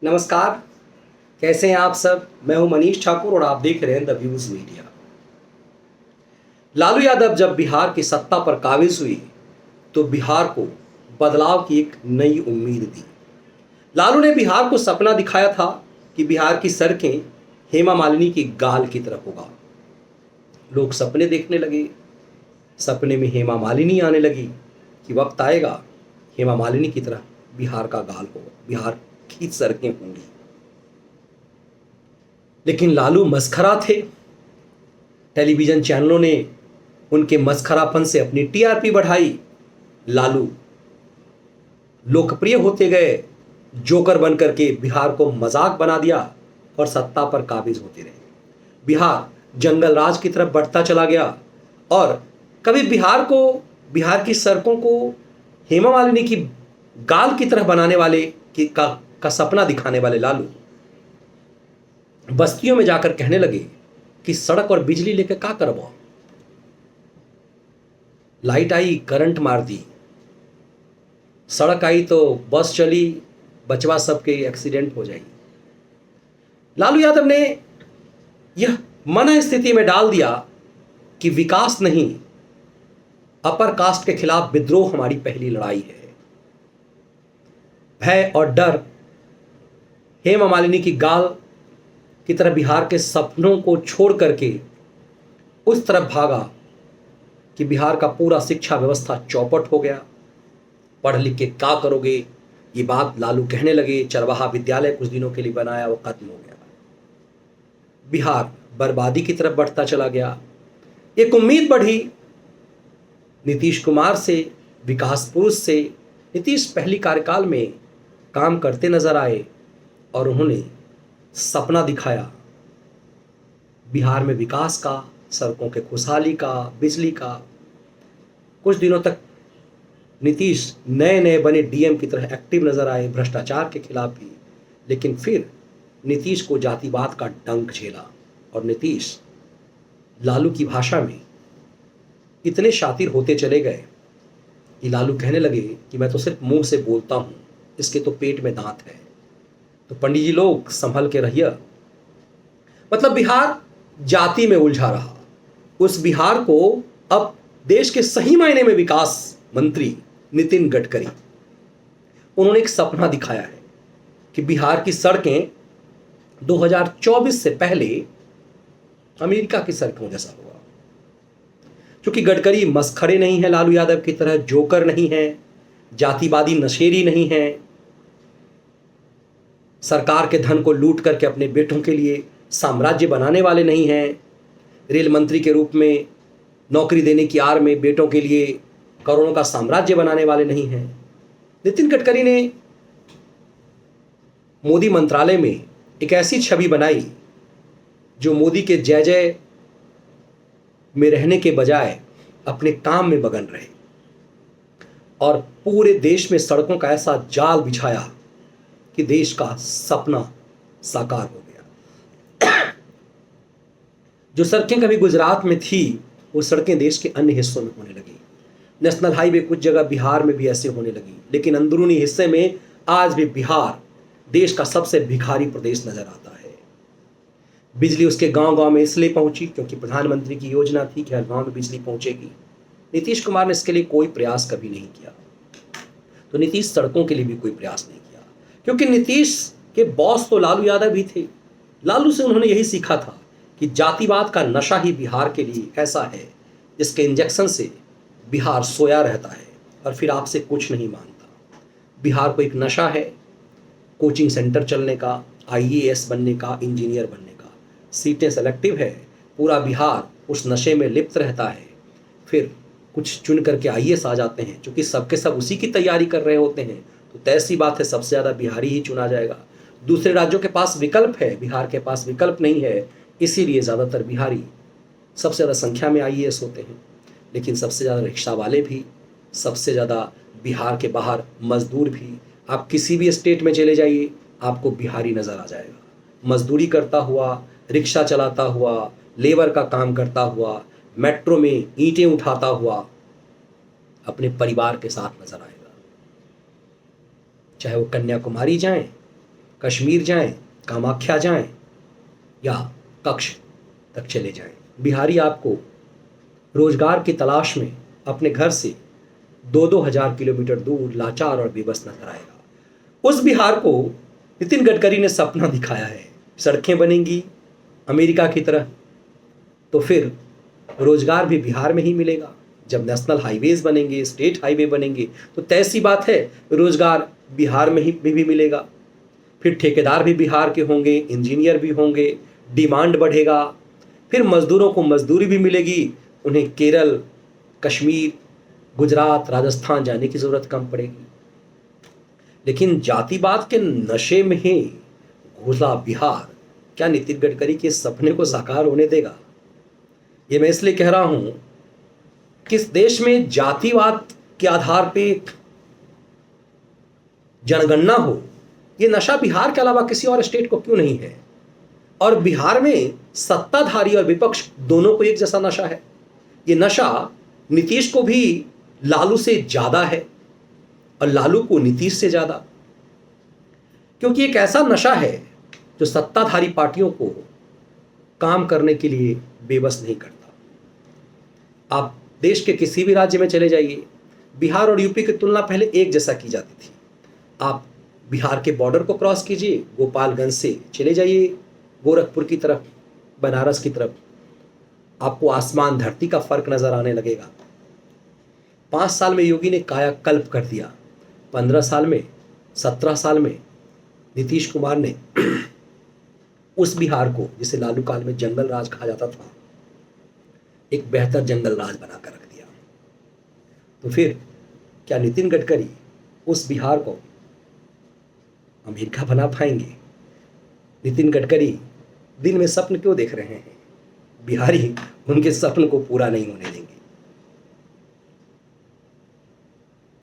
नमस्कार। कैसे हैं आप सब? मैं हूं मनीष ठाकुर और आप देख रहे हैं the views media. Lalu Yadav जब बिहार की सत्ता पर काबिज हुई तो बिहार को बदलाव की एक नई उम्मीद दी। लालू ने बिहार को सपना दिखाया था कि बिहार की सड़कें हेमा मालिनी की गाल की तरफ होगा। लोग सपने देखने लगे। सपने में हेमा मालिनी आने लगी कि वक्त आएगा, हेमा मालिनी की तरह बिहार का गाल होगा, बिहार की सड़कें होंगी। लेकिन लालू मस्खरा थे। टेलीविजन चैनलों ने उनके मस्खरापन से अपनी टीआरपी बढ़ाई। लालू लोकप्रिय होते गए, जोकर बनकर के बिहार को मजाक बना दिया और सत्ता पर काबिज होते रहे। बिहार जंगल राज की तरफ बढ़ता चला गया और कभी बिहार की सड़कों को हेमा मालिनी की गाल की तरह बनाने वाले का सपना दिखाने वाले लालू बस्तियों में जाकर कहने लगे कि सड़क और बिजली लेकर क्या करवाओ। लाइट आई, करंट मार दी। सड़क आई तो बस चली, बचवा सबके एक्सीडेंट हो जाएगी। लालू यादव ने यह मन स्थिति में डाल दिया कि विकास नहीं, अपर कास्ट के खिलाफ विद्रोह हमारी पहली लड़ाई है। भय और डर हेमा मालिनी की गाल की तरह बिहार के सपनों को छोड़ करके उस तरफ भागा कि बिहार का पूरा शिक्षा व्यवस्था चौपट हो गया। पढ़ लिख के क्या करोगे, ये बात लालू कहने लगे। चरवाहा विद्यालय कुछ दिनों के लिए बनाया, वो खत्म हो गया। बिहार बर्बादी की तरफ बढ़ता चला गया। एक उम्मीद बढ़ी नीतीश कुमार से, विकास पुरुष से। नीतीश पहली कार्यकाल में काम करते नजर आए और उन्होंने सपना दिखाया बिहार में विकास का, सड़कों के खुशहाली का, बिजली का। कुछ दिनों तक नीतीश नए नए बने डीएम की तरह एक्टिव नजर आए, भ्रष्टाचार के खिलाफ भी। लेकिन फिर नीतीश को जातिवाद का डंक झेला और नीतीश लालू की भाषा में इतने शातिर होते चले गए कि लालू कहने लगे कि मैं तो सिर्फ मुंह से बोलता हूं, इसके तो पेट में दांत है। तो पंडित जी लोग संभल के रहिए। मतलब बिहार जाति में उलझा रहा। उस बिहार को अब देश के सही मायने में विकास मंत्री नितिन गडकरी, उन्होंने एक सपना दिखाया है कि बिहार की सड़कें 2024 से पहले अमेरिका की सड़कों जैसा होगा। क्योंकि गडकरी मस्खरे नहीं है, लालू यादव की तरह जोकर नहीं है, जातिवादी नशेरी नहीं है, सरकार के धन को लूट करके अपने बेटों के लिए साम्राज्य बनाने वाले नहीं हैं, रेल मंत्री के रूप में नौकरी देने की आड़ में बेटों के लिए करोड़ों का साम्राज्य बनाने वाले नहीं हैं। नितिन गडकरी ने मोदी मंत्रालय में एक ऐसी छवि बनाई जो मोदी के जय जय में रहने के बजाय अपने काम में मगन रहे और पूरे देश में सड़कों का ऐसा जाल बिछाया कि देश का सपना साकार हो गया। जो सड़कें कभी गुजरात में थी, वो सड़कें देश के अन्य हिस्सों में होने लगी। नेशनल हाईवे कुछ जगह बिहार में भी ऐसे होने लगी। लेकिन अंदरूनी हिस्से में आज भी बिहार देश का सबसे भिखारी प्रदेश नजर आता है। बिजली उसके गांव गांव में इसलिए पहुंची क्योंकि प्रधानमंत्री की योजना थी कि हर गांव में बिजली पहुंचेगी। नीतीश कुमार ने इसके लिए कोई प्रयास कभी नहीं किया। तो नीतीश सड़कों के लिए भी कोई प्रयास नहीं किया क्योंकि नीतीश के बॉस तो लालू यादव भी थे। लालू से उन्होंने यही सीखा था कि जातिवाद का नशा ही बिहार के लिए ऐसा है जिसके इंजेक्शन से बिहार सोया रहता है और फिर आपसे कुछ नहीं मांगता। बिहार को एक नशा है कोचिंग सेंटर चलने का, आईएएस बनने का, इंजीनियर बनने का। सीटें सेलेक्टिव है, पूरा बिहार उस नशे में लिप्त रहता है। फिर कुछ चुन करके आईएएस आ जाते हैं, क्योंकि सबके सब उसी की तैयारी कर रहे होते हैं, तो तय सी बात है सबसे ज़्यादा बिहारी ही चुना जाएगा। दूसरे राज्यों के पास विकल्प है, बिहार के पास विकल्प नहीं है, इसीलिए ज़्यादातर बिहारी सबसे ज़्यादा संख्या में आईएएस होते हैं। लेकिन सबसे ज़्यादा रिक्शा वाले भी, सबसे ज़्यादा बिहार के बाहर मजदूर भी। आप किसी भी स्टेट में चले जाइए, आपको बिहारी नज़र आ जाएगा। मजदूरी करता हुआ, रिक्शा चलाता हुआ, लेबर का काम करता हुआ, मेट्रो में ईंटें उठाता हुआ अपने परिवार के साथ नजर आएगा। चाहे वो कन्याकुमारी जाएं, कश्मीर जाएं, कामाख्या जाएं या कच्छ तक चले जाएं, बिहारी आपको रोजगार की तलाश में अपने घर से 2-2 हजार किलोमीटर दूर लाचार और बेबस नजर आएगा। उस बिहार को नितिन गडकरी ने सपना दिखाया है, सड़कें बनेंगी अमेरिका की तरह, तो फिर रोजगार भी बिहार में ही मिलेगा। जब नेशनल हाईवेज बनेंगे, स्टेट हाईवे बनेंगे, तो तय सी बात है रोजगार बिहार में ही भी मिलेगा। फिर ठेकेदार भी बिहार के होंगे, इंजीनियर भी होंगे, डिमांड बढ़ेगा, फिर मजदूरों को मजदूरी भी मिलेगी, उन्हें केरल, कश्मीर, गुजरात, राजस्थान जाने की ज़रूरत कम पड़ेगी। लेकिन जातिवाद के नशे में ही घुसा बिहार क्या नितिन गडकरी के सपने को साकार होने देगा? ये मैं इसलिए कह रहा हूं कि इस देश में जातिवाद के आधार पे जनगणना हो, ये नशा बिहार के अलावा किसी और स्टेट को क्यों नहीं है? और बिहार में सत्ताधारी और विपक्ष दोनों को एक जैसा नशा है। ये नशा नीतीश को भी लालू से ज्यादा है और लालू को नीतीश से ज्यादा, क्योंकि एक ऐसा नशा है जो सत्ताधारी पार्टियों को काम करने के लिए बेबस नहीं करता। आप देश के किसी भी राज्य में चले जाइए, बिहार और यूपी की तुलना पहले एक जैसा की जाती थी। आप बिहार के बॉर्डर को क्रॉस कीजिए, गोपालगंज से चले जाइए गोरखपुर की तरफ, बनारस की तरफ, आपको आसमान धरती का फर्क नजर आने लगेगा। 5 साल में योगी ने कायाकल्प कर दिया, 15 साल में, 17 साल में नीतीश कुमार ने उस बिहार को, जिसे लालू काल में जंगल राज कहा जाता था, एक बेहतर जंगल राज बनाकर रख दिया। तो फिर क्या नितिन गडकरी उस बिहार को अमेरिका बना पाएंगे? नितिन गडकरी दिन में सपन क्यों देख रहे हैं? बिहारी उनके सपन को पूरा नहीं होने देंगे।